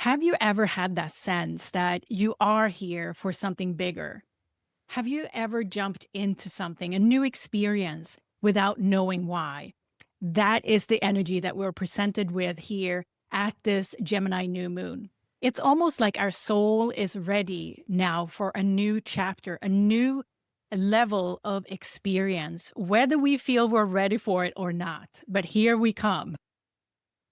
Have you ever had that sense that you are here for something bigger? Have you ever jumped into something, a new experience, without knowing why? That is the energy that we're presented with here at this Gemini new moon. It's almost like our soul is ready now for a new chapter, a new level of experience, whether we feel we're ready for it or not. But here we come.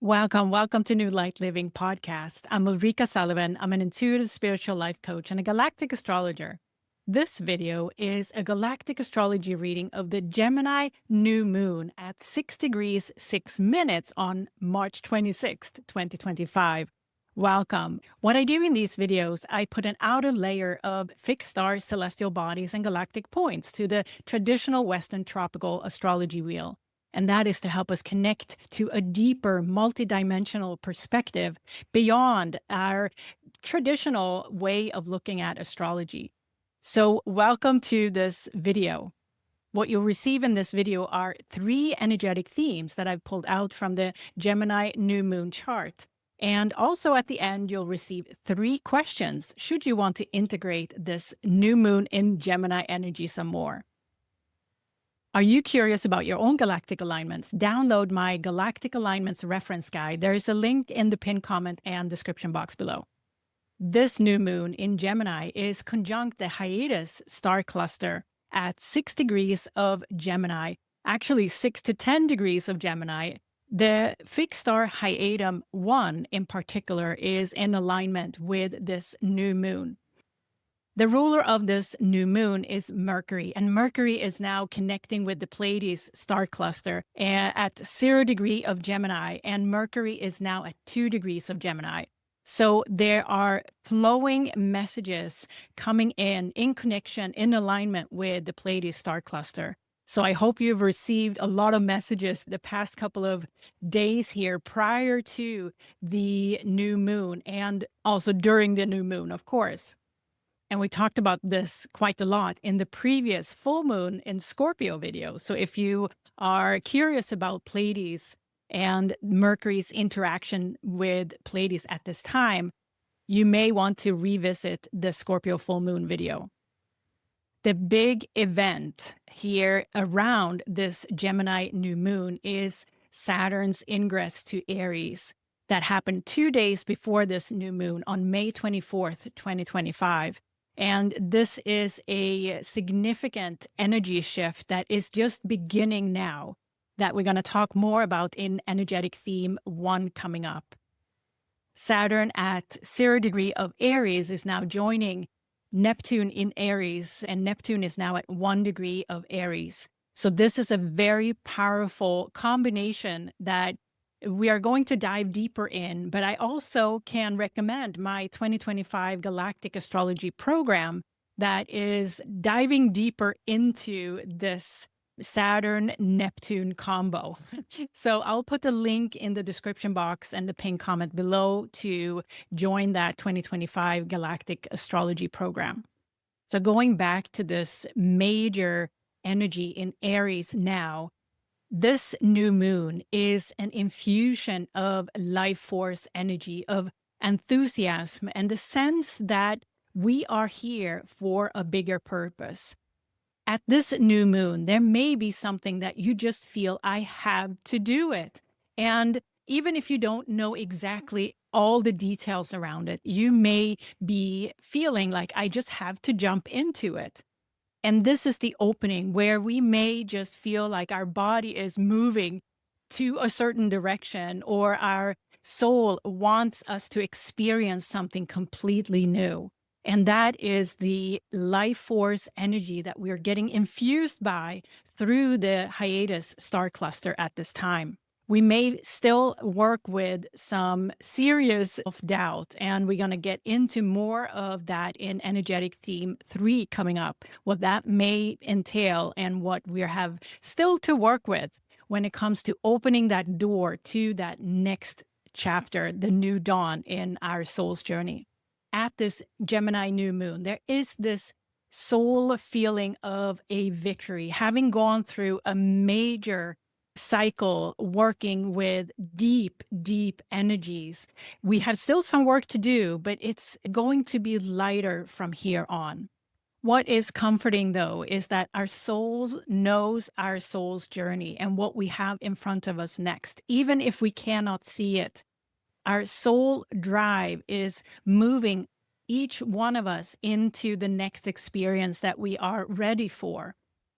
Welcome to New Light Living Podcast. I'm Ulrika Sullivan. I'm an intuitive spiritual life coach and a galactic astrologer. This video is a galactic astrology reading of the Gemini New Moon at 6 degrees 6 minutes on March 26th, 2025. Welcome. What I do in these videos, I put an outer layer of fixed stars, celestial bodies, and galactic points to the traditional Western tropical astrology wheel. And that is to help us connect to a deeper multidimensional perspective beyond our traditional way of looking at astrology. So welcome to this video. What you'll receive in this video are 3 energetic themes that I've pulled out from the Gemini New Moon chart. And also at the end, you'll receive 3 questions should you want to integrate this new moon in Gemini energy some more. Are you curious about your own galactic alignments? Download my Galactic Alignments reference guide. There is a link in the pinned comment and description box below. This new moon in Gemini is conjunct the Hyades Star Cluster at 6 degrees of Gemini, actually 6 to 10 degrees of Gemini. The fixed star Hyades 1 in particular is in alignment with this new moon. The ruler of this new moon is Mercury, and Mercury is now connecting with the Pleiades star cluster at 0 degree of Gemini, and Mercury is now at 2 degrees of Gemini. So there are flowing messages coming in connection, in alignment with the Pleiades star cluster. So I hope you've received a lot of messages the past couple of days here prior to the new moon and also during the new moon, of course. And we talked about this quite a lot in the previous full moon in Scorpio video. So if you are curious about Pleiades and Mercury's interaction with Pleiades at this time, you may want to revisit the Scorpio full moon video. The big event here around this Gemini new moon is Saturn's ingress to Aries that happened 2 days before this new moon on May 24th, 2025. And this is a significant energy shift that is just beginning now that we're going to talk more about in energetic theme 1 coming up. Saturn at 0 degree of Aries is now joining Neptune in Aries, and Neptune is now at 1 degree of Aries. So this is a very powerful combination that we are going to dive deeper in, but I also can recommend my 2025 Galactic Astrology program that is diving deeper into this Saturn-Neptune combo. So I'll put the link in the description box and the pinned comment below to join that 2025 Galactic Astrology program. So going back to this major energy in Aries now, this new moon is an infusion of life force energy, of enthusiasm, and the sense that we are here for a bigger purpose. At this new moon, there may be something that you just feel, I have to do it. And even if you don't know exactly all the details around it, you may be feeling like, I just have to jump into it. And this is the opening where we may just feel like our body is moving to a certain direction, or our soul wants us to experience something completely new. And that is the life force energy that we're getting infused by through the Hyades star cluster at this time. We may still work with some serious self-doubt, and we're going to get into more of that in energetic theme 3 coming up, what that may entail and what we have still to work with when it comes to opening that door to that next chapter, the new dawn in our soul's journey. At this Gemini new moon, there is this soul feeling of a victory, having gone through a major cycle working with deep, deep energies. We have still some work to do, but it's going to be lighter from here on. What is comforting, though, is that our souls knows our soul's journey and what we have in front of us next, even if we cannot see it. Our soul drive is moving each one of us into the next experience that we are ready for.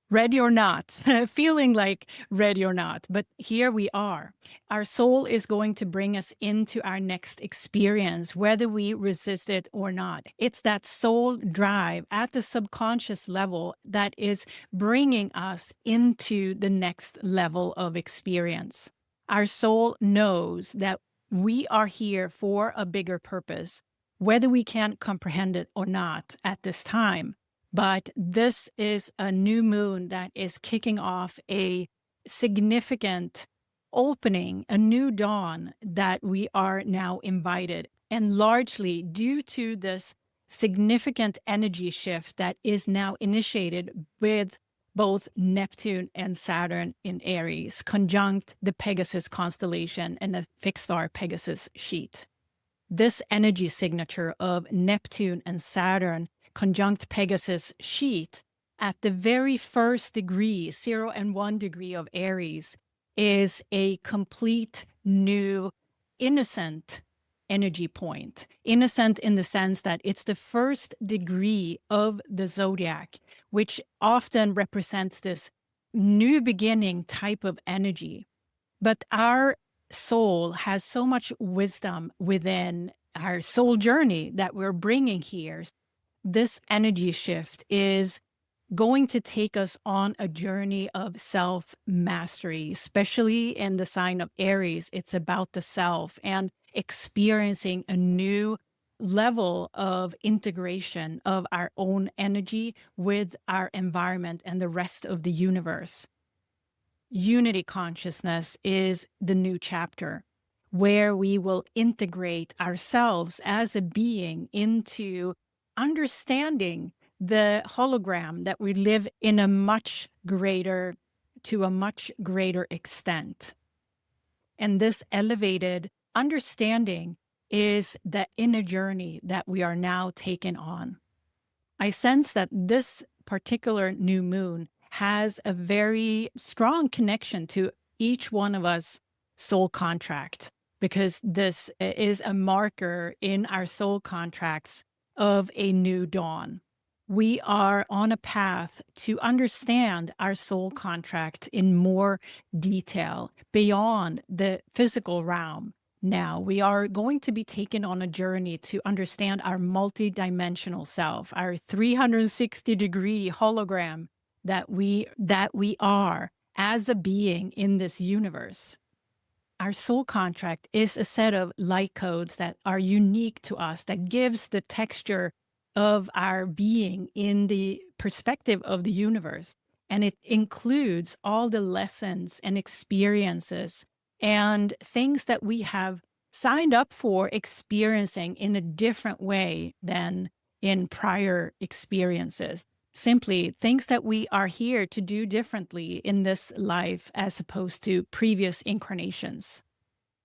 Ready or not, feeling like ready or not, but here we are. Our soul is going to bring us into our next experience, whether we resist it or not. It's that soul drive at the subconscious level that is bringing us into the next level of experience. Our soul knows that we are here for a bigger purpose, whether we can comprehend it or not at this time. But this is a new moon that is kicking off a significant opening, a new dawn that we are now invited. And largely due to this significant energy shift that is now initiated with both Neptune and Saturn in Aries, conjunct the Pegasus constellation and the fixed star Pegasus-Scheat. This energy signature of Neptune and Saturn conjunct Pegasus-Scheat at the very first degree, 0 and 1 degree of Aries, is a complete new innocent energy point. Innocent in the sense that it's the first degree of the zodiac, which often represents this new beginning type of energy. But our soul has so much wisdom within our soul journey that we're bringing here. This energy shift is going to take us on a journey of self-mastery, especially in the sign of Aries. It's about the self and experiencing a new level of integration of our own energy with our environment and the rest of the universe. Unity consciousness is the new chapter, where we will integrate ourselves as a being into understanding the hologram that we live in to a much greater extent. And this elevated understanding is the inner journey that we are now taking on. I sense that this particular new moon has a very strong connection to each one of us soul contract, because this is a marker in our soul contracts of a new dawn. We are on a path to understand our soul contract in more detail beyond the physical realm. Now, we are going to be taken on a journey to understand our multidimensional self, our 360-degree hologram that we are as a being in this universe. Our soul contract is a set of light codes that are unique to us, that gives the texture of our being in the perspective of the universe. And it includes all the lessons and experiences and things that we have signed up for experiencing in a different way than in prior experiences. Simply things that we are here to do differently in this life as opposed to previous incarnations.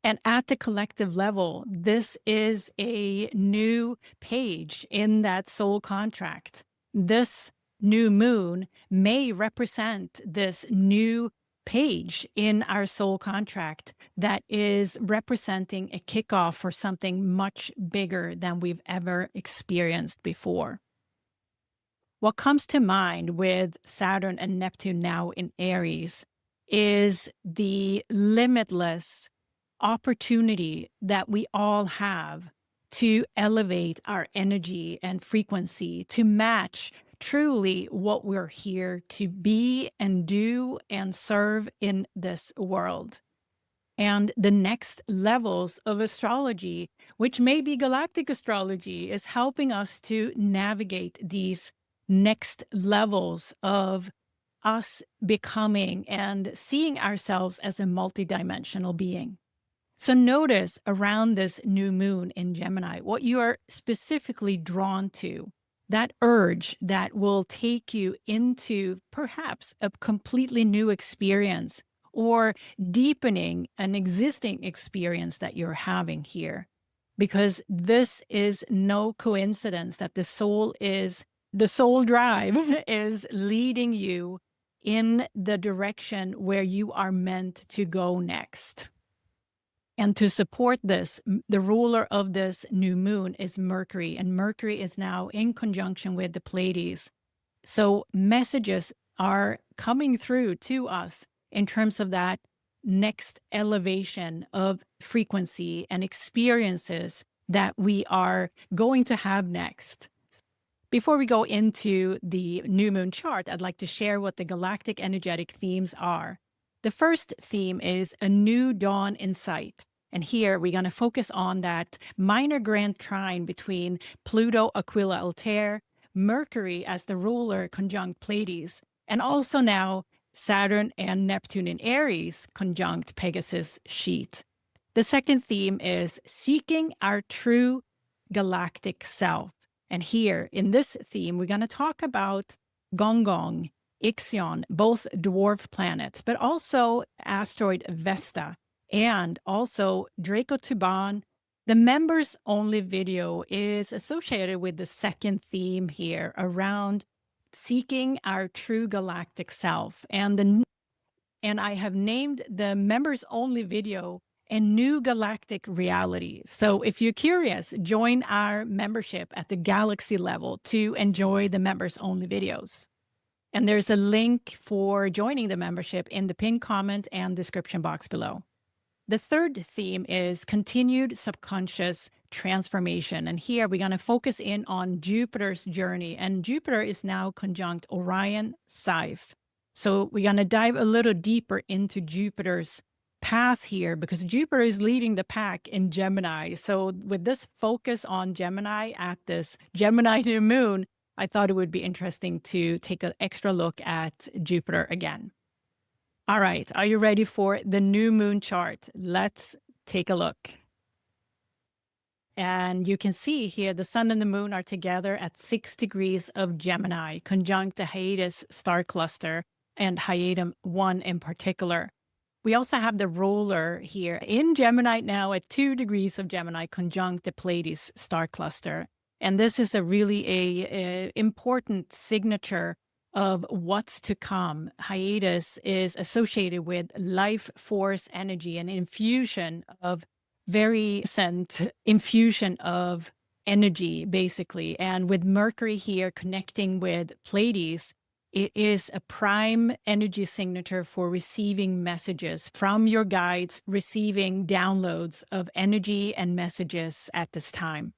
And at the collective level, this is a new page in that soul contract. This new moon may represent this new page in our soul contract that is representing a kickoff for something much bigger than we've ever experienced before. What comes to mind with Saturn and Neptune now in Aries is the limitless opportunity that we all have to elevate our energy and frequency to match truly what we're here to be and do and serve in this world. And the next levels of astrology, which may be galactic astrology, is helping us to navigate these next levels of us becoming and seeing ourselves as a multidimensional being. So notice around this new moon in Gemini, what you are specifically drawn to, that urge that will take you into perhaps a completely new experience or deepening an existing experience that you're having here. Because this is no coincidence that the soul drive is leading you in the direction where you are meant to go next. And to support this, the ruler of this new moon is Mercury, and Mercury is now in conjunction with the Pleiades. So messages are coming through to us in terms of that next elevation of frequency and experiences that we are going to have next. Before we go into the new moon chart, I'd like to share what the galactic energetic themes are. The first theme is a new dawn in sight. And here we're going to focus on that minor grand trine between Pluto, Aquila-Altair, Mercury as the ruler conjunct Pleiades, and also now Saturn and Neptune in Aries conjunct Pegasus-Scheat. The second theme is seeking our true galactic self. And here in this theme, we're going to talk about Gonggong, Ixion, both dwarf planets, but also asteroid Vesta, and also Draco-Thuban. The members only video is associated with the second theme here around seeking our true galactic self. And I have named the members only video a new galactic reality. So if you're curious, join our membership at the galaxy level to enjoy the members only videos. And there's a link for joining the membership in the pinned comment and description box below. The third theme is continued subconscious transformation. And here we're going to focus in on Jupiter's journey. And Jupiter is now conjunct Orion-Saiph. So we're going to dive a little deeper into Jupiter's path here because Jupiter is leading the pack in Gemini. So with this focus on Gemini at this Gemini New Moon, I thought it would be interesting to take an extra look at Jupiter again. All right, are you ready for the new moon chart? Let's take a look. And you can see here the sun and the moon are together at 6 degrees of Gemini, conjunct the Hyades Star Cluster and Hyades 1 in particular. We also have the ruler here in Gemini now at 2 degrees of Gemini, conjunct the Pleiades Star Cluster. And this is a really a important signature of what's to come. Hyades is associated with life force energy and infusion of very recent infusion of energy, basically. And with Mercury here connecting with Pleiades, it is a prime energy signature for receiving messages from your guides, receiving downloads of energy and messages at this time.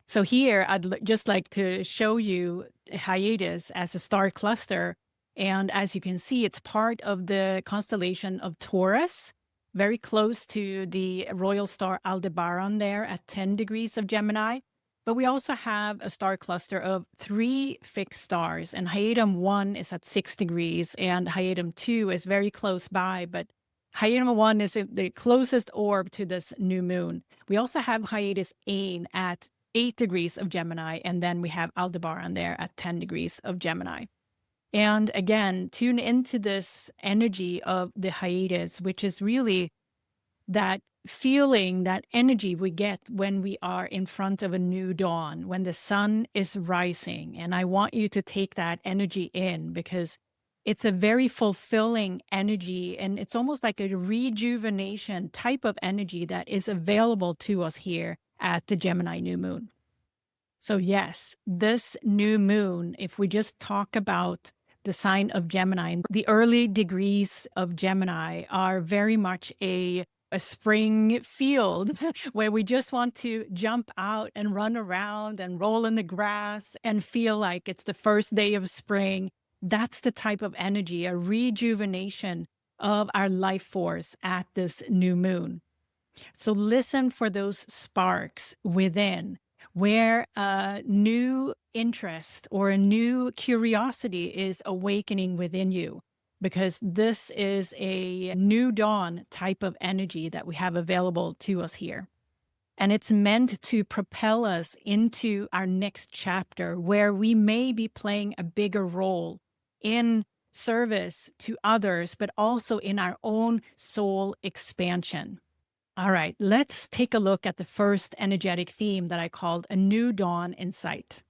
So here, I'd just like to show you Hyades as a star cluster. And as you can see, it's part of the constellation of Taurus, very close to the royal star Aldebaran there at 10 degrees of Gemini. But we also have a star cluster of 3 fixed stars. And Hyades 1 is at 6 degrees, and Hyades 2 is very close by. But Hyades 1 is the closest orb to this new moon. We also have Hyades 8 at 8 degrees of Gemini, and then we have Aldebaran there at 10 degrees of Gemini. And again, tune into this energy of the Hyades, which is really that feeling, that energy we get when we are in front of a new dawn, when the sun is rising. And I want you to take that energy in because it's a very fulfilling energy, and it's almost like a rejuvenation type of energy that is available to us here at the Gemini New Moon. So yes, this new moon, if we just talk about the sign of Gemini, the early degrees of Gemini are very much a spring field where we just want to jump out and run around and roll in the grass and feel like it's the first day of spring. That's the type of energy, a rejuvenation of our life force at this new moon. So listen for those sparks within where a new interest or a new curiosity is awakening within you, because this is a new dawn type of energy that we have available to us here. And it's meant to propel us into our next chapter where we may be playing a bigger role in service to others, but also in our own soul expansion. All right, let's take a look at the first energetic theme that I called A New Dawn in Sight.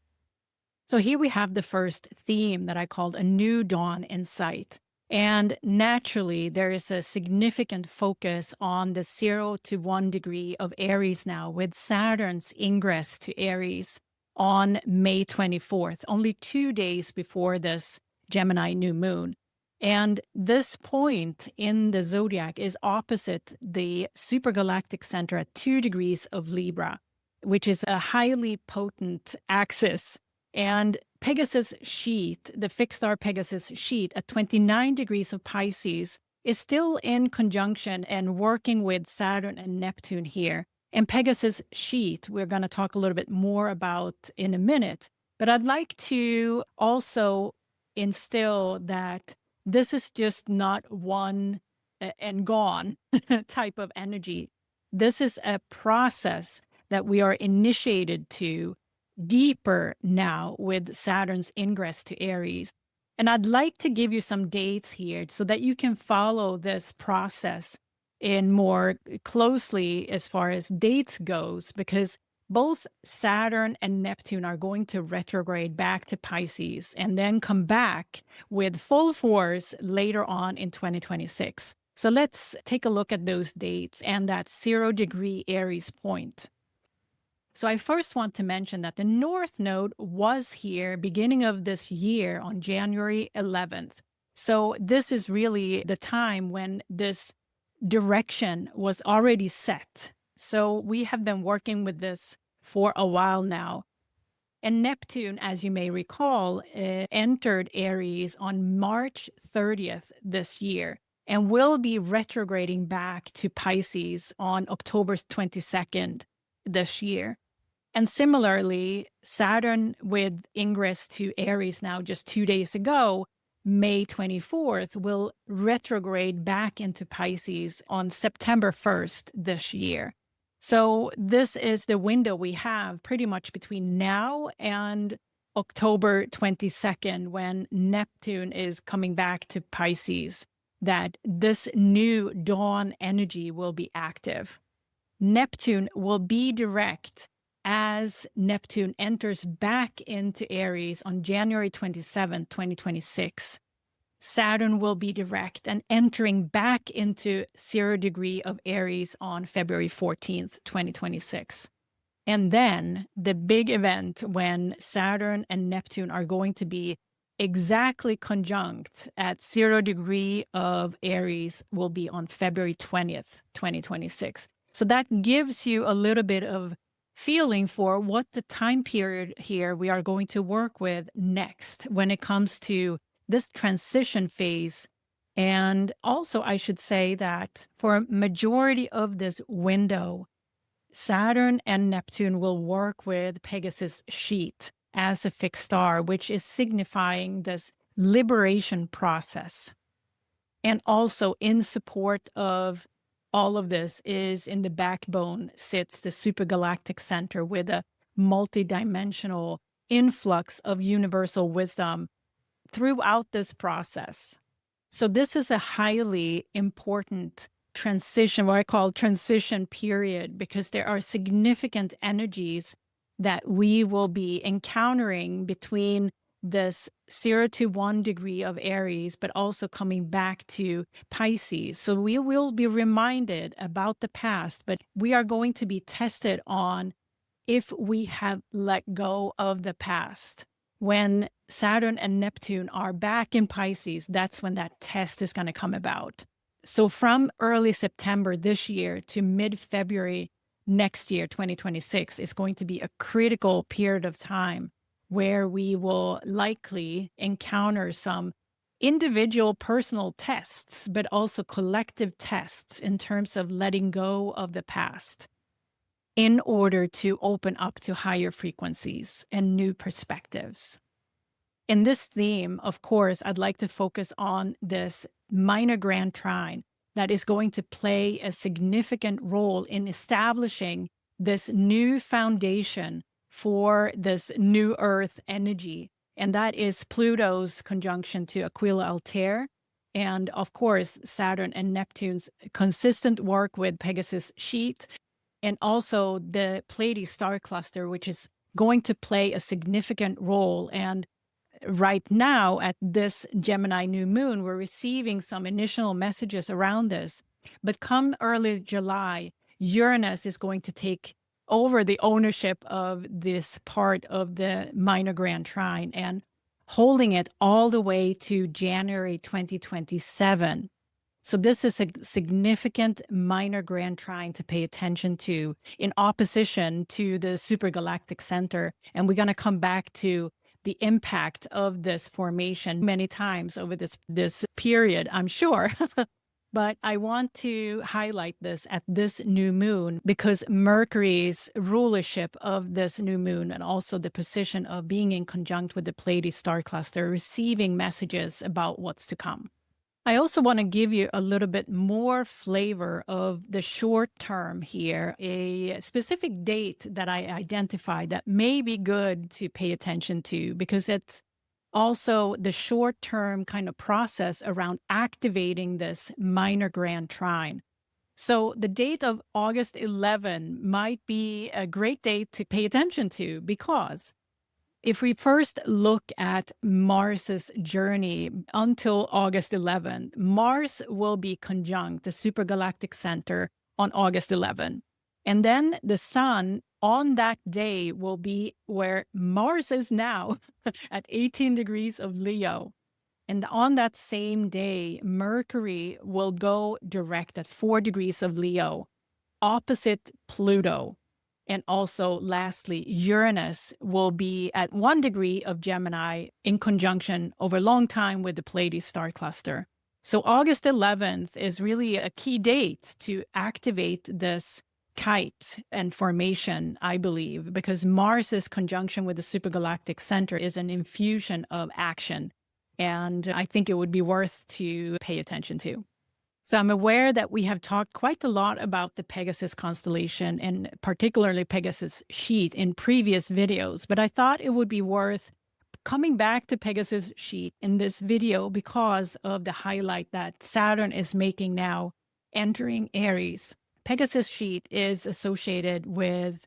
So here we have the first theme that I called A New Dawn in Sight. And naturally, there is a significant focus on the 0 to 1 degree of Aries now, with Saturn's ingress to Aries on May 24th, only 2 days before this Gemini New Moon. And this point in the zodiac is opposite the supergalactic center at 2 degrees of Libra, which is a highly potent axis. And Pegasus-Scheat, the fixed star Pegasus-Scheat at 29 degrees of Pisces, is still in conjunction and working with Saturn and Neptune here. And Pegasus-Scheat, we're going to talk a little bit more about in a minute. But I'd like to also instill that this is just not one and gone type of energy. This is a process that we are initiated to deeper now with Saturn's ingress to Aries. And I'd like to give you some dates here so that you can follow this process in more closely as far as dates goes, because both Saturn and Neptune are going to retrograde back to Pisces and then come back with full force later on in 2026. So let's take a look at those dates and that 0 degree Aries point. So I first want to mention that the North Node was here beginning of this year on January 11th. So this is really the time when this direction was already set. So we have been working with this for a while now. And Neptune, as you may recall, entered Aries on March 30th this year and will be retrograding back to Pisces on October 22nd this year. And similarly, Saturn with ingress to Aries now just 2 days ago, May 24th, will retrograde back into Pisces on September 1st this year. So this is the window we have pretty much between now and October 22nd, when Neptune is coming back to Pisces, that this new dawn energy will be active. Neptune will be direct as Neptune enters back into Aries on January 27, 2026. Saturn will be direct and entering back into 0 degree of Aries on February 14th, 2026. And then the big event when Saturn and Neptune are going to be exactly conjunct at 0 degree of Aries will be on February 20th, 2026. So that gives you a little bit of feeling for what the time period here we are going to work with next when it comes to this transition phase. And also, I should say that for a majority of this window, Saturn and Neptune will work with Pegasus-Scheat as a fixed star, which is signifying this liberation process. And also in support of all of this is in the backbone sits the supergalactic center with a multidimensional influx of universal wisdom throughout this process. So this is a highly important transition, what I call transition period, because there are significant energies that we will be encountering between this 0 to 1 degree of Aries, but also coming back to Pisces. So we will be reminded about the past, but we are going to be tested on if we have let go of the past. When Saturn and Neptune are back in Pisces, that's when that test is going to come about. So from early September this year to mid-February next year, 2026, is going to be a critical period of time where we will likely encounter some individual personal tests, but also collective tests in terms of letting go of the past in order to open up to higher frequencies and new perspectives. In this theme, of course, I'd like to focus on this minor grand trine that is going to play a significant role in establishing this new foundation for this new earth energy and that is Pluto's conjunction to Aquila-Altair, and of course, Saturn and Neptune's consistent work with Pegasus-Scheat, and also the Pleiades Star Cluster, which is going to play a significant role. And right now, at this Gemini New Moon, we're receiving some initial messages around this. But come early July, Uranus is going to take over the ownership of this part of the minor grand trine and holding it all the way to January 2027. So this is a significant minor grand trine to pay attention to in opposition to the supergalactic center. And we're going to come back to the impact of this formation many times over this period, I'm sure. But I want to highlight this at this new moon because Mercury's rulership of this new moon and also the position of being in conjunct with the Pleiades star cluster, receiving messages about what's to come. I also want to give you a little bit more flavor of the short term here, a specific date that I identified that may be good to pay attention to because it's also the short-term kind of process around activating this minor grand trine. So the date of August 11 might be a great date to pay attention to because if we first look at Mars's journey until August 11, Mars will be conjunct the supergalactic center on August 11. And then the sun on that day will be where Mars is now at 18 degrees of Leo. And on that same day, Mercury will go direct at 4 degrees of Leo, opposite Pluto. And also, lastly, Uranus will be at 1 degree of Gemini in conjunction over a long time with the Pleiades star cluster. So August 11th is really a key date to activate this kite and formation, I believe, because Mars's conjunction with the supergalactic center is an infusion of action. And I think it would be worth to pay attention to. So I'm aware that we have talked quite a lot about the Pegasus constellation and particularly Pegasus-Scheat in previous videos, but I thought it would be worth coming back to Pegasus-Scheat in this video because of the highlight that Saturn is making now, entering Aries. Pegasus-Scheat is associated with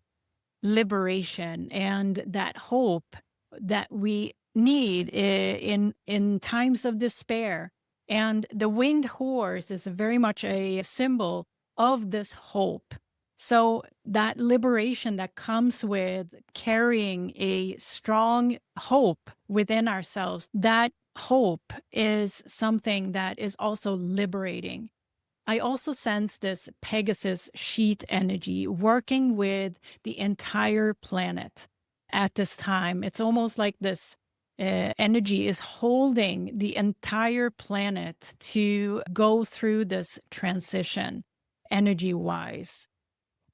liberation and that hope that we need in times of despair. And the winged horse is very much a symbol of this hope. So that liberation that comes with carrying a strong hope within ourselves, that hope is something that is also liberating. I also sense this Pegasus-Scheat energy working with the entire planet at this time. It's almost like this energy is holding the entire planet to go through this transition energy-wise.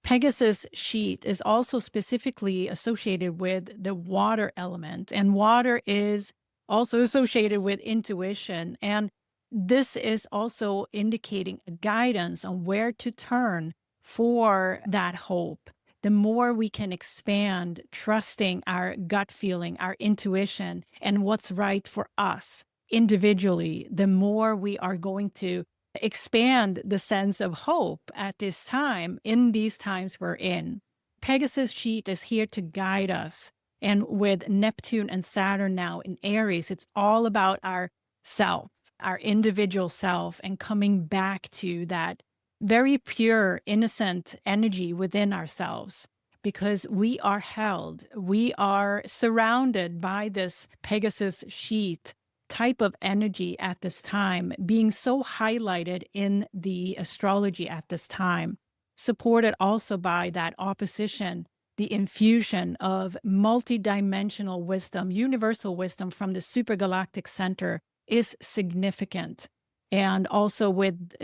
Pegasus-Scheat is also specifically associated with the water element, and water is also associated with intuition. And this is also indicating a guidance on where to turn for that hope. The more we can expand, trusting our gut feeling, our intuition, and what's right for us individually, the more we are going to expand the sense of hope at this time, in these times we're in. Pegasus-Scheat is here to guide us. And with Neptune and Saturn now in Aries, it's all about our self, our individual self, and coming back to that very pure, innocent energy within ourselves, because we are held, we are surrounded by this Pegasus-Scheat type of energy at this time, being so highlighted in the astrology at this time, supported also by that opposition, the infusion of multidimensional wisdom, universal wisdom from the supergalactic center is significant. And also with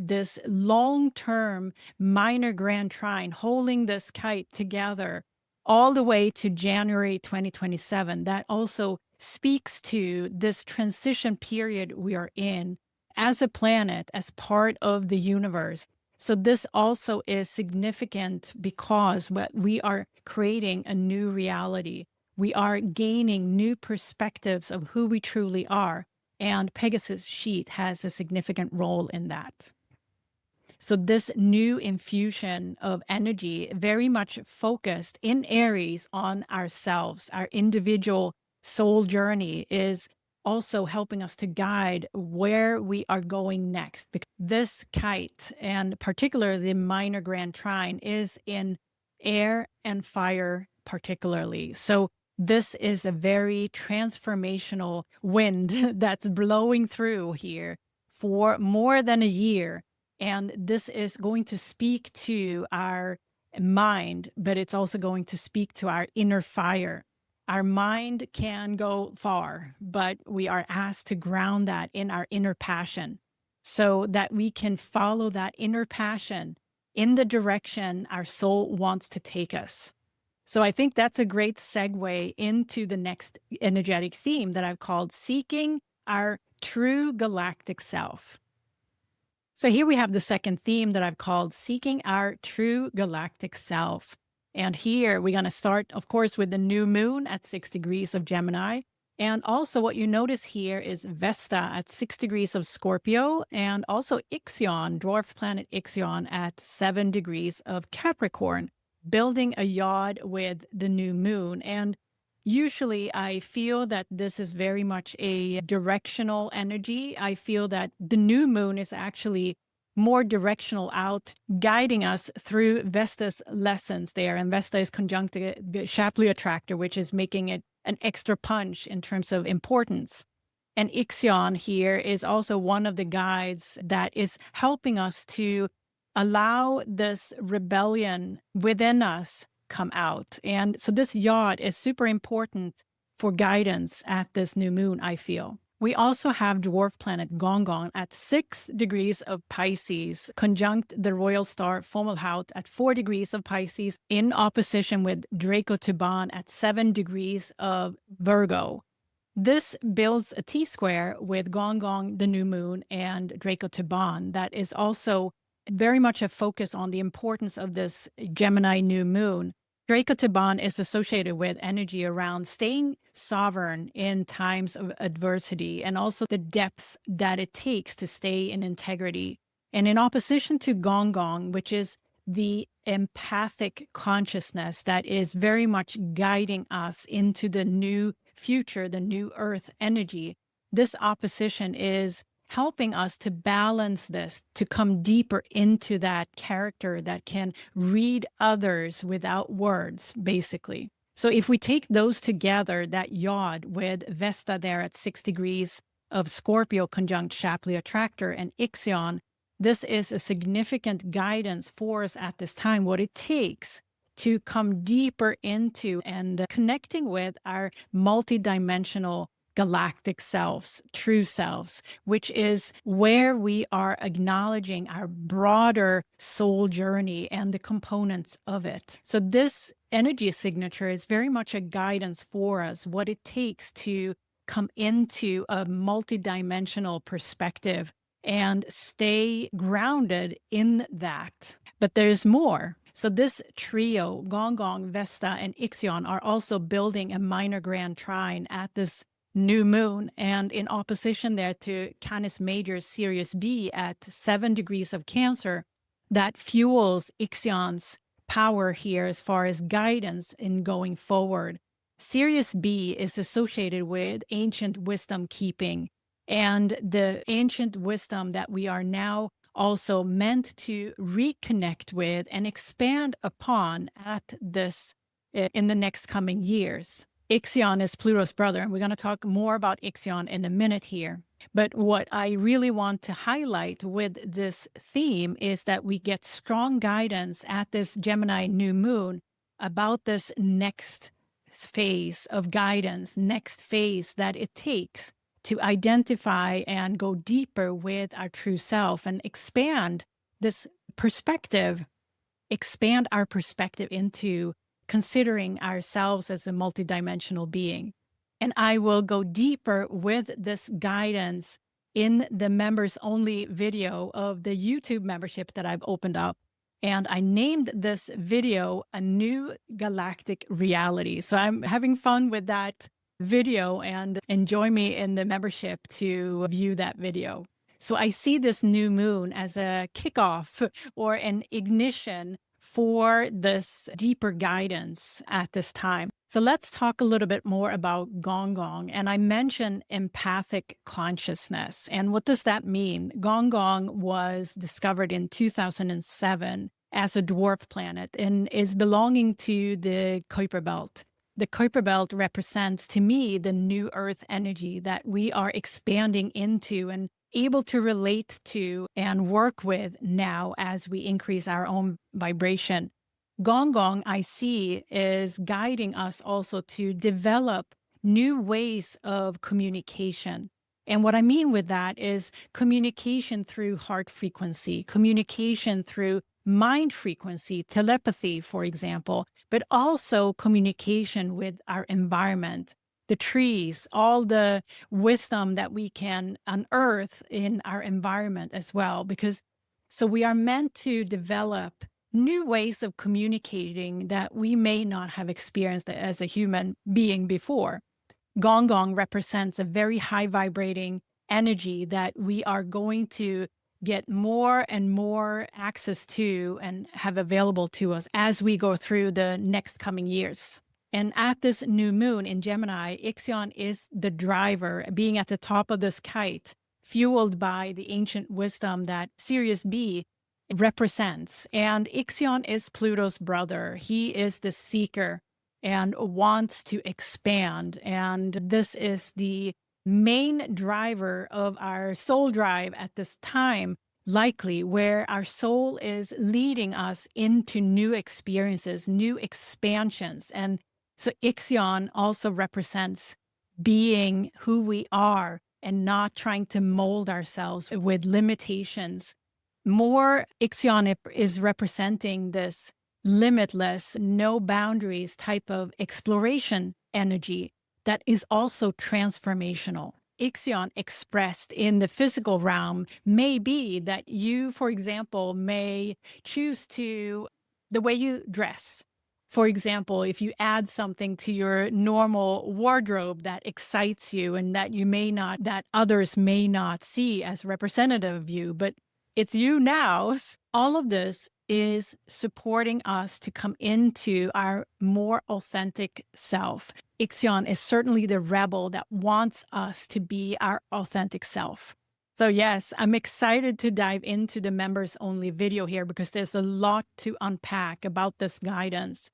this long-term minor grand trine holding this kite together all the way to January 2027, that also speaks to this transition period we are in as a planet, as part of the universe. So this also is significant because we are creating a new reality. We are gaining new perspectives of who we truly are, and Pegasus-Scheat has a significant role in that. So this new infusion of energy very much focused in Aries on ourselves, our individual soul journey, is also helping us to guide where we are going next. Because this kite, and particularly the minor grand trine, is in air and fire particularly. So this is a very transformational wind that's blowing through here for more than a year. And this is going to speak to our mind, but it's also going to speak to our inner fire. Our mind can go far, but we are asked to ground that in our inner passion so that we can follow that inner passion in the direction our soul wants to take us. So I think that's a great segue into the next energetic theme that I've called Seeking Our True Galactic Self. So here we have the second theme that I've called Seeking Our True Galactic Self. And here we're going to start, of course, with the new moon at 6 degrees of Gemini. And also what you notice here is Vesta at 6 degrees of Scorpio, and also Ixion, dwarf planet Ixion, at 7 degrees of Capricorn, building a yod with the new moon. And usually I feel that this is very much a directional energy. I feel that the new moon is actually more directional out, guiding us through Vesta's lessons there. And Vesta is conjunct the Shapley attractor, which is making it an extra punch in terms of importance. And Ixion here is also one of the guides that is helping us to allow this rebellion within us come out. And so this yod is super important for guidance at this new moon, I feel. We also have dwarf planet Gonggong at 6 degrees of Pisces, conjunct the royal star Fomalhaut at 4 degrees of Pisces, in opposition with Draco-Thuban at 7 degrees of Virgo. This builds a T-square with Gonggong, the new moon, and Draco-Thuban. That is also very much a focus on the importance of this Gemini new moon. Draco-Thuban is associated with energy around staying sovereign in times of adversity, and also the depth that it takes to stay in integrity. And in opposition to Gonggong, which is the empathic consciousness that is very much guiding us into the new future, the new earth energy, this opposition is helping us to balance this, to come deeper into that character that can read others without words, basically. So if we take those together, that yod with Vesta there at 6 degrees of Scorpio conjunct Shapley attractor and Ixion, this is a significant guidance for us at this time, what it takes to come deeper into and connecting with our multidimensional galactic selves, true selves, which is where we are acknowledging our broader soul journey and the components of it. So this energy signature is very much a guidance for us, what it takes to come into a multidimensional perspective and stay grounded in that. But there's more. So this trio, Gonggong, Vesta, and Ixion, are also building a minor grand trine at this new moon, and in opposition there to Canis Major-Sirius B at 7 degrees of Cancer, that fuels Ixion's power here as far as guidance in going forward. Sirius B is associated with ancient wisdom keeping, and the ancient wisdom that we are now also meant to reconnect with and expand upon at this in the next coming years. Ixion is Pluto's brother, and we're going to talk more about Ixion in a minute here. But what I really want to highlight with this theme is that we get strong guidance at this Gemini new moon about this next phase of guidance, next phase that it takes to identify and go deeper with our true self and expand this perspective, expand our perspective into considering ourselves as a multidimensional being. And I will go deeper with this guidance in the members only video of the YouTube membership that I've opened up. And I named this video A New Galactic Reality. So I'm having fun with that video, and enjoy me in the membership to view that video. So I see this new moon as a kickoff or an ignition for this deeper guidance at this time. So let's talk a little bit more about Gonggong. And I mentioned empathic consciousness. And what does that mean? Gonggong was discovered in 2007 as a dwarf planet and is belonging to the Kuiper Belt. The Kuiper Belt represents, to me, the new Earth energy that we are expanding into and able to relate to and work with now as we increase our own vibration. Gonggong, I see, is guiding us also to develop new ways of communication. And what I mean with that is communication through heart frequency, communication through mind frequency, telepathy, for example, but also communication with our environment, the trees, all the wisdom that we can unearth in our environment as well. Because so we are meant to develop new ways of communicating that we may not have experienced as a human being before. Gonggong represents a very high vibrating energy that we are going to get more and more access to and have available to us as we go through the next coming years. And at this new moon in Gemini, Ixion is the driver, being at the top of this kite, fueled by the ancient wisdom that Sirius B represents. And Ixion is Pluto's brother. He is the seeker and wants to expand. And this is the main driver of our soul drive at this time, likely, where our soul is leading us into new experiences, new expansions. And so Ixion also represents being who we are and not trying to mold ourselves with limitations. More, Ixion is representing this limitless, no boundaries type of exploration energy that is also transformational. Ixion expressed in the physical realm may be that you, for example, may choose to, the way you dress. For example, if you add something to your normal wardrobe that excites you and that you may not, that others may not see as representative of you, but it's you now. All of this is supporting us to come into our more authentic self. Ixion is certainly the rebel that wants us to be our authentic self. So yes, I'm excited to dive into the members only video here because there's a lot to unpack about this guidance.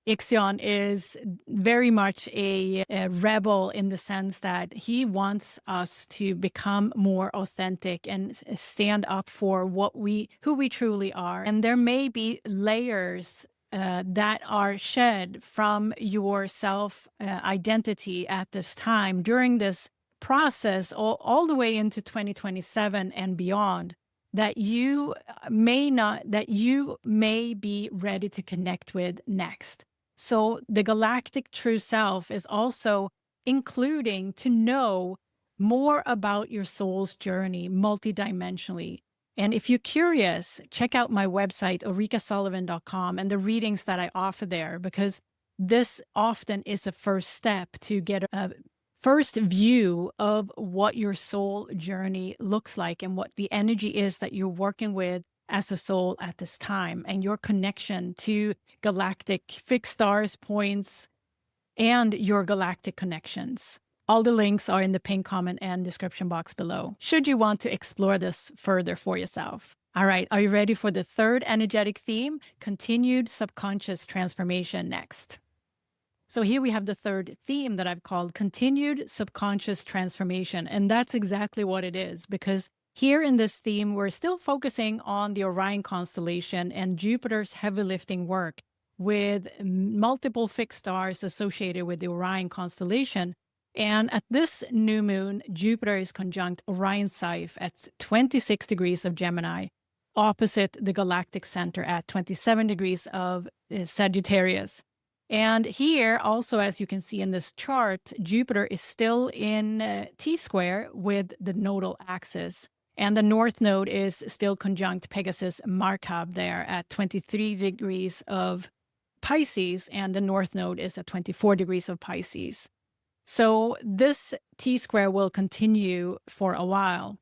Ixion is very much a rebel in the sense that he wants us to become more authentic and stand up for who we truly are. And there may be layers that are shed from your self identity at this time during this process, all the way into 2027 and beyond, that you may be ready to connect with next. So the galactic true self is also including to know more about your soul's journey multidimensionally. And if you're curious, check out my website, ulrikasullivan.com, and the readings that I offer there, because this often is a first step to get a first view of what your soul journey looks like and what the energy is that you're working with as a soul at this time, and your connection to galactic fixed stars, points, and your galactic connections. All the links are in the pinned comment and description box below, should you want to explore this further for yourself. All right, are you ready for the third energetic theme, continued subconscious transformation next? So here we have the third theme that I've called continued subconscious transformation, and that's exactly what it is, because here in this theme, we're still focusing on the Orion constellation and Jupiter's heavy lifting work with multiple fixed stars associated with the Orion constellation. And at this new moon, Jupiter is conjunct Orion-Saiph at 26 degrees of Gemini, opposite the galactic center at 27 degrees of Sagittarius. And here also, as you can see in this chart, Jupiter is still in T-square with the nodal axis. And the north node is still conjunct Pegasus-Markab there at 23 degrees of Pisces, and the north node is at 24 degrees of Pisces. So this T-square will continue for a while.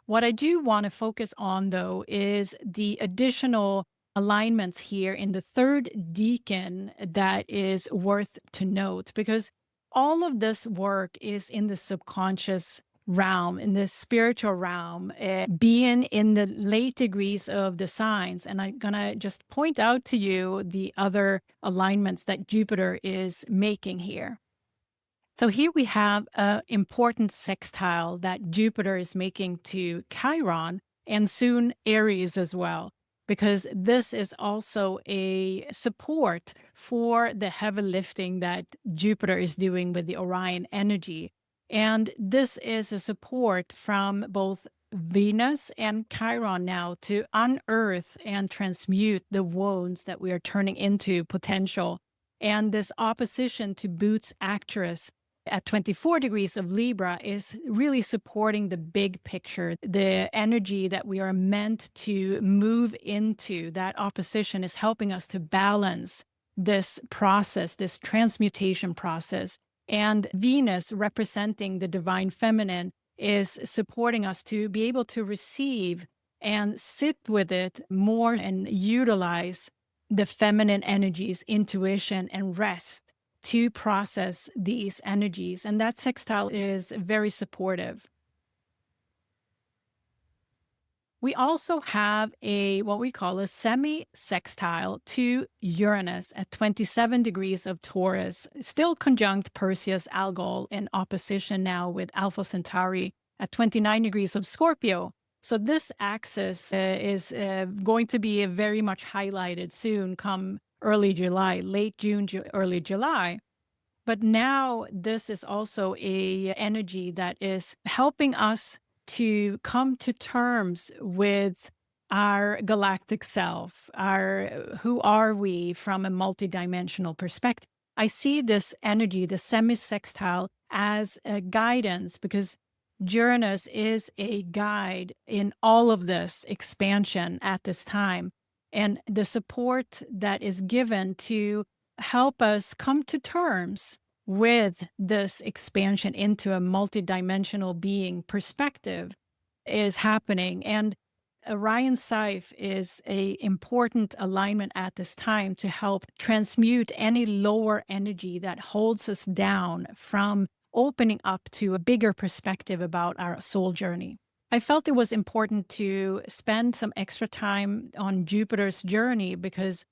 What I do want to focus on, though, is the additional alignments here in the third decan that is worth to note, because all of this work is in the subconscious realm, in the spiritual realm, being in the late degrees of the signs. And I'm going to just point out to you the other alignments that Jupiter is making here. So here we have an important sextile that Jupiter is making to Chiron and soon Aries as well, because this is also a support for the heavy lifting that Jupiter is doing with the Orion energy. And this is a support from both Venus and Chiron now to unearth and transmute the wounds that we are turning into potential. And this opposition to Booth's actress at 24 degrees of Libra is really supporting the big picture, the energy that we are meant to move into. That opposition is helping us to balance this process, this transmutation process. And Venus, representing the divine feminine, is supporting us to be able to receive and sit with it more and utilize the feminine energies, intuition, and rest to process these energies. And that sextile is very supportive. We also have what we call a semi-sextile to Uranus at 27 degrees of Taurus, still conjunct Perseus-Algol, in opposition now with Alpha Centauri at 29 degrees of Scorpio. So this axis is going to be very much highlighted soon, come early July, late June, early July. But now this is also a energy that is helping us to come to terms with our galactic self, who are we from a multidimensional perspective. I see this energy, the semi-sextile, as a guidance, because Uranus is a guide in all of this expansion at this time. And the support that is given to help us come to terms with this expansion into a multidimensional being perspective is happening. And Orion-Saiph is an important alignment at this time to help transmute any lower energy that holds us down from opening up to a bigger perspective about our soul journey. I felt it was important to spend some extra time on Jupiter's journey, because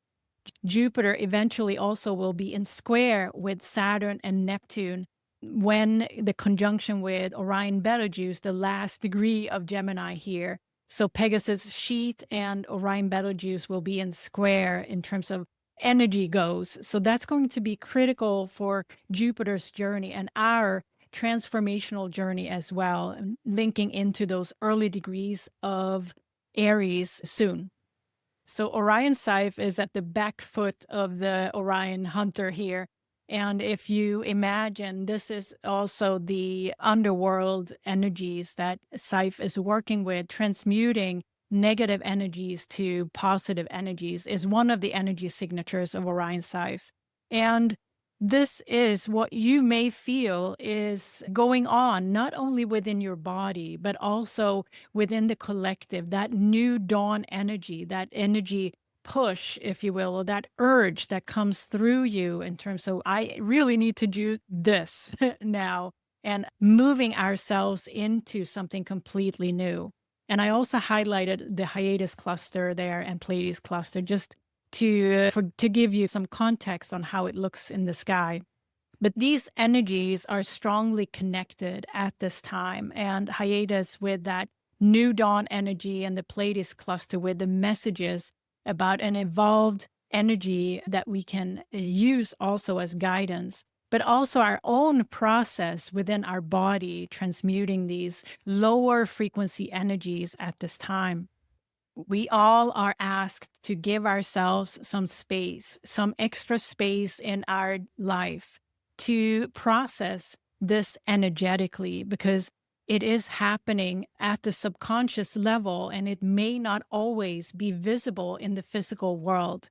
Jupiter eventually also will be in square with Saturn and Neptune when the conjunction with Orion Betelgeuse, the last degree of Gemini here. So Pegasus-Scheat and Orion Betelgeuse will be in square in terms of energy goes. So that's going to be critical for Jupiter's journey and our transformational journey as well, and linking into those early degrees of Aries soon. So Orion-Saiph is at the back foot of the Orion Hunter here. And if you imagine, this is also the underworld energies that Saiph is working with, transmuting negative energies to positive energies, is one of the energy signatures of Orion-Saiph. And this is what you may feel is going on, not only within your body, but also within the collective, that new dawn energy, that energy push, if you will, or that urge that comes through you in terms of, I really need to do this now, and moving ourselves into something completely new. And I also highlighted the Hyades cluster there and Pleiades cluster, just to give you some context on how it looks in the sky. But these energies are strongly connected at this time, and Hyades with that new dawn energy and the Pleiades cluster with the messages about an evolved energy that we can use also as guidance, but also our own process within our body, transmuting these lower frequency energies at this time. We all are asked to give ourselves some space, some extra space in our life to process this energetically, because It is happening at the subconscious level, and it may not always be visible in the physical world.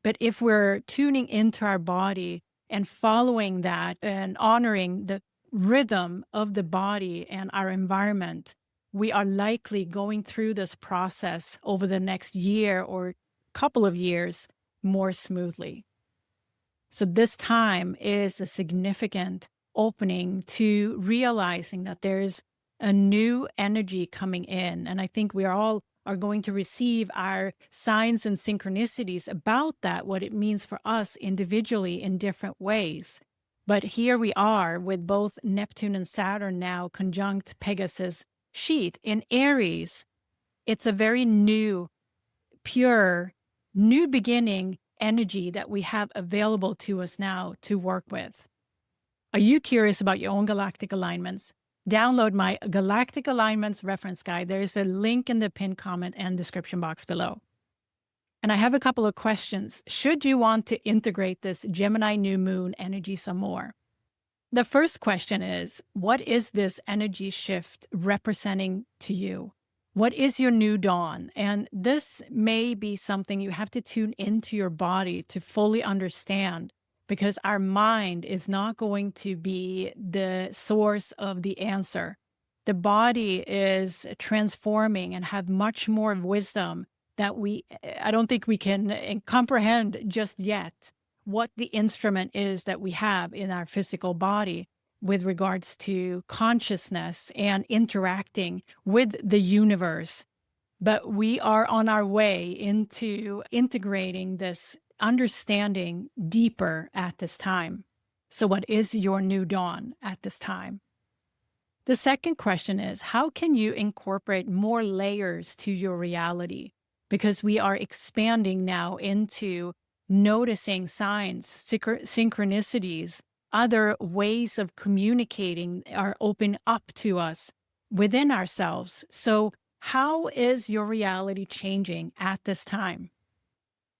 But if we're tuning into our body and following that and honoring the rhythm of the body and our environment, we are likely going through this process over the next year or couple of years more smoothly. So this time is a significant opening to realizing that there's a new energy coming in. And I think we are going to receive our signs and synchronicities about that, what it means for us individually in different ways. But here we are with both Neptune and Saturn now conjunct Pegasus-Scheat in Aries. It's a very new, pure, new beginning energy that we have available to us now to work with. Are you curious about your own galactic alignments? Download my Galactic Alignments Reference Guide. There's a link in the pinned comment and description box below. And I have a couple of questions. Should you want to integrate this Gemini New Moon energy some more? The first question is, what is this energy shift representing to you? What is your new dawn? And this may be something you have to tune into your body to fully understand, because our mind is not going to be the source of the answer. The body is transforming and have much more wisdom that I don't think we can comprehend just yet what the instrument is that we have in our physical body with regards to consciousness and interacting with the universe. But we are on our way into integrating this understanding deeper at this time. So what is your new dawn at this time? The second question is, how can you incorporate more layers to your reality? Because we are expanding now into noticing signs, synchronicities, other ways of communicating are open up to us within ourselves. So how is your reality changing at this time?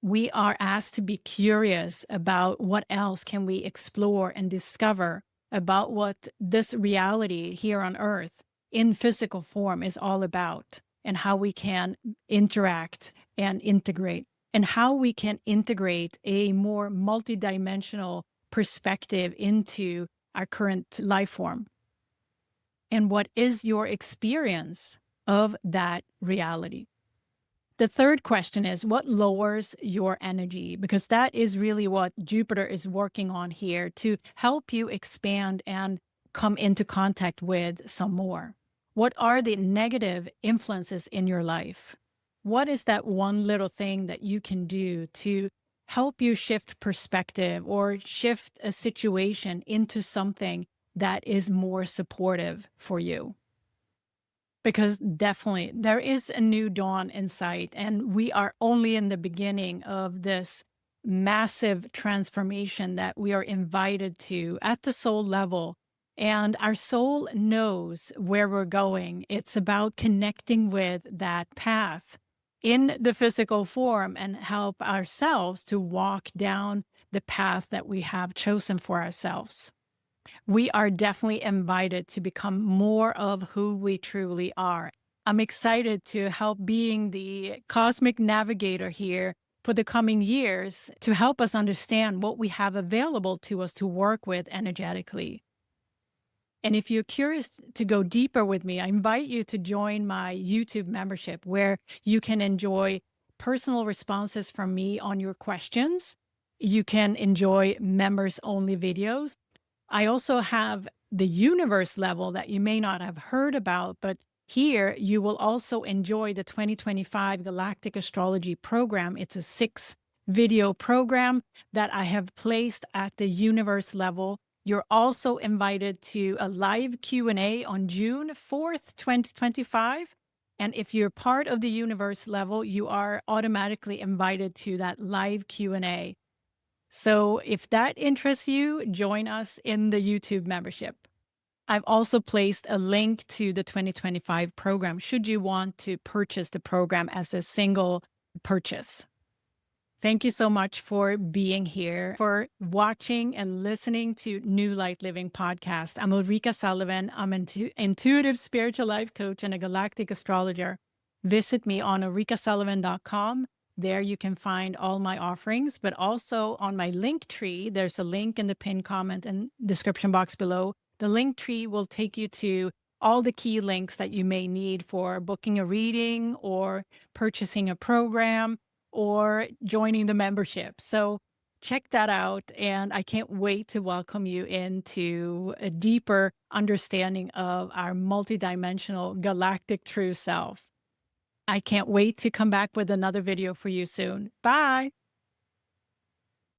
We are asked to be curious about what else can we explore and discover about what this reality here on Earth in physical form is all about, and how we can interact and integrate, and how we can integrate a more multidimensional perspective into our current life form. And what is your experience of that reality? The third question is, what lowers your energy? Because that is really what Jupiter is working on here, to help you expand and come into contact with some more. What are the negative influences in your life? What is that one little thing that you can do to help you shift perspective or shift a situation into something that is more supportive for you? Because definitely there is a new dawn in sight, and we are only in the beginning of this massive transformation that we are invited to at the soul level. And our soul knows where we're going. It's about connecting with that path in the physical form and help ourselves to walk down the path that we have chosen for ourselves. We are definitely invited to become more of who we truly are. I'm excited to help being the cosmic navigator here for the coming years to help us understand what we have available to us to work with energetically. And if you're curious to go deeper with me, I invite you to join my YouTube membership, where you can enjoy personal responses from me on your questions. You can enjoy members-only videos. I also have the universe level that you may not have heard about, but here you will also enjoy the 2025 Galactic Astrology program. It's a 6-video program that I have placed at the universe level. You're also invited to a live Q&A on June 4th, 2025. And if you're part of the universe level, you are automatically invited to that live Q&A. So if that interests you, join us in the YouTube membership. I've also placed a link to the 2025 program should you want to purchase the program as a single purchase. Thank you so much for being here, for watching and listening to New Light Living podcast. I'm Ulrika Sullivan. I'm an intuitive spiritual life coach and a galactic astrologer. Visit me on ulrikasullivan.com. There you can find all my offerings, but also on my link tree, there's a link in the pinned comment and description box below. The link tree will take you to all the key links that you may need for booking a reading or purchasing a program or joining the membership. So check that out. And I can't wait to welcome you into a deeper understanding of our multidimensional galactic true self. I can't wait to come back with another video for you soon. Bye.